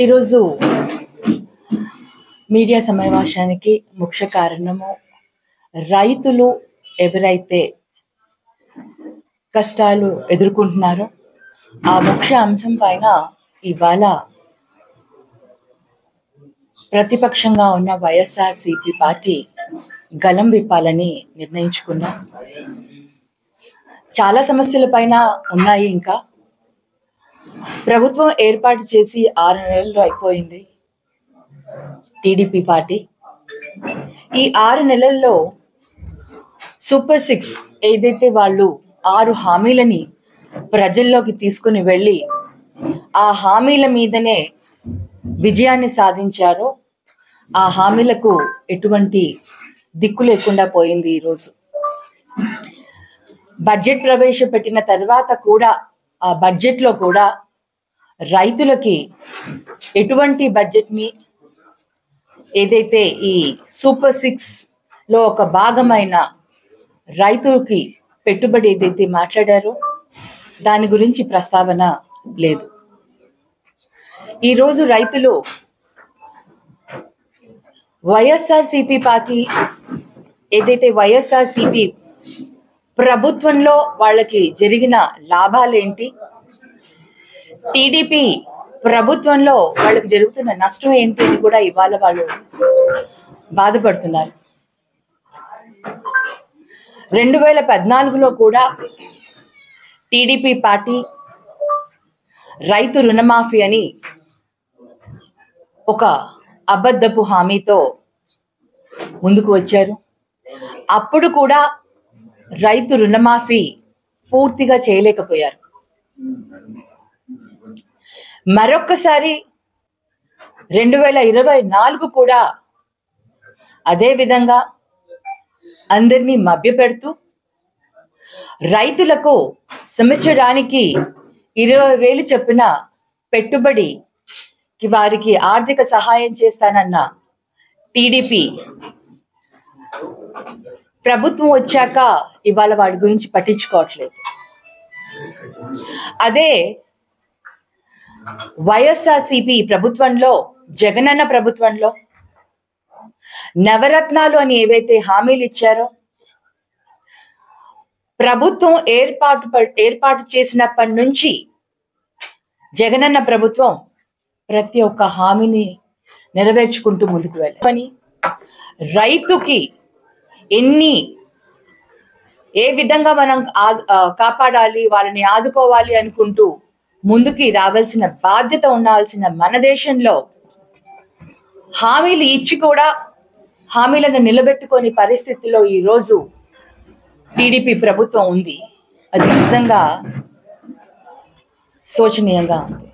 ఈరోజు మీడియా సమావేశానికి ముఖ్య కారణము రైతులు ఎవరైతే కష్టాలు ఎదుర్కొంటున్నారో ఆ ముఖ్య అంశం పైన ఇవాళ ప్రతిపక్షంగా ఉన్న వైఎస్ఆర్సీపీ పార్టీ గలం విప్పాలని నిర్ణయించుకున్నాం. చాలా సమస్యల పైన ఉన్నాయి. ఇంకా ప్రభుత్వం ఏర్పాటు చేసి 6 నెలలు అయిపోయింది టీడీపీ పార్టీ. ఈ 6 నెలల్లో సూపర్ 6 ఏదైతే వాళ్ళు 6 హామీలని ప్రజల్లోకి తీసుకుని వెళ్ళి ఆ హామీల మీదనే విజయాన్ని సాధించారో ఆ హామీలకు ఎటువంటి దిక్కు లేకుండా పోయింది. ఈరోజు బడ్జెట్ ప్రవేశపెట్టిన తర్వాత కూడా ఆ బడ్జెట్లో కూడా రైతులకి ఎటువంటి బడ్జెట్ని ఏదైతే ఈ సూపర్ 6లో ఒక భాగమైన రైతులకి పెట్టుబడి ఏదైతే మాట్లాడారో దాని గురించి ప్రస్తావన లేదు. ఈరోజు రైతులు వైఎస్ఆర్సీపీ పార్టీ ఏదైతే వైఎస్ఆర్సీపీ ప్రభుత్వంలో వాళ్ళకి జరిగిన లాభాలేంటి, టీడీపీ ప్రభుత్వంలో వాళ్ళకి జరుగుతున్న నష్టం ఏంటి అని కూడా ఇవాళ వాళ్ళు బాధపడుతున్నారు. 2014లో కూడా టీడీపీ పార్టీ రైతు రుణమాఫీ అని ఒక అబద్ధపు హామీతో ముందుకు వచ్చారు. అప్పుడు కూడా రైతు రుణమాఫీ పూర్తిగా చేయలేకపోయారు. మరొక్కసారి 2024 కూడా అదే విధంగా అందరినీ మభ్యపెడుతూ రైతులకు సంవత్సరానికి 20,000 చొప్పున పెట్టుబడికి వారికి ఆర్థిక సహాయం చేస్తానన్న టీడీపీ ప్రభుత్వం వచ్చాక ఇవాళ వాడి గురించి పట్టించుకోవట్లేదు. అదే వైఎస్ఆర్సీపీ ప్రభుత్వంలో, జగనన్న ప్రభుత్వంలో నవరత్నాలు అని ఏవైతే హామీలు ఇచ్చారో ప్రభుత్వం ఏర్పాటు చేసినప్పటి నుంచి జగనన్న ప్రభుత్వం ప్రతి ఒక్క హామీని నెరవేర్చుకుంటూ ముందుకు వెళ్ళాలి. రైతుకి ఏ విధంగా మనం కాపాడాలి, వాళ్ళని ఆదుకోవాలి అనుకుంటూ ముందుకి రావాల్సిన బాధ్యత ఉండాల్సిన మన దేశంలో హామీలు ఇచ్చి కూడా హామీలను నిలబెట్టుకొని పరిస్థితిలో ఈరోజు టీడీపీ ప్రభుత్వం ఉంది. అది నిజంగా శోచనీయంగా ఉంది.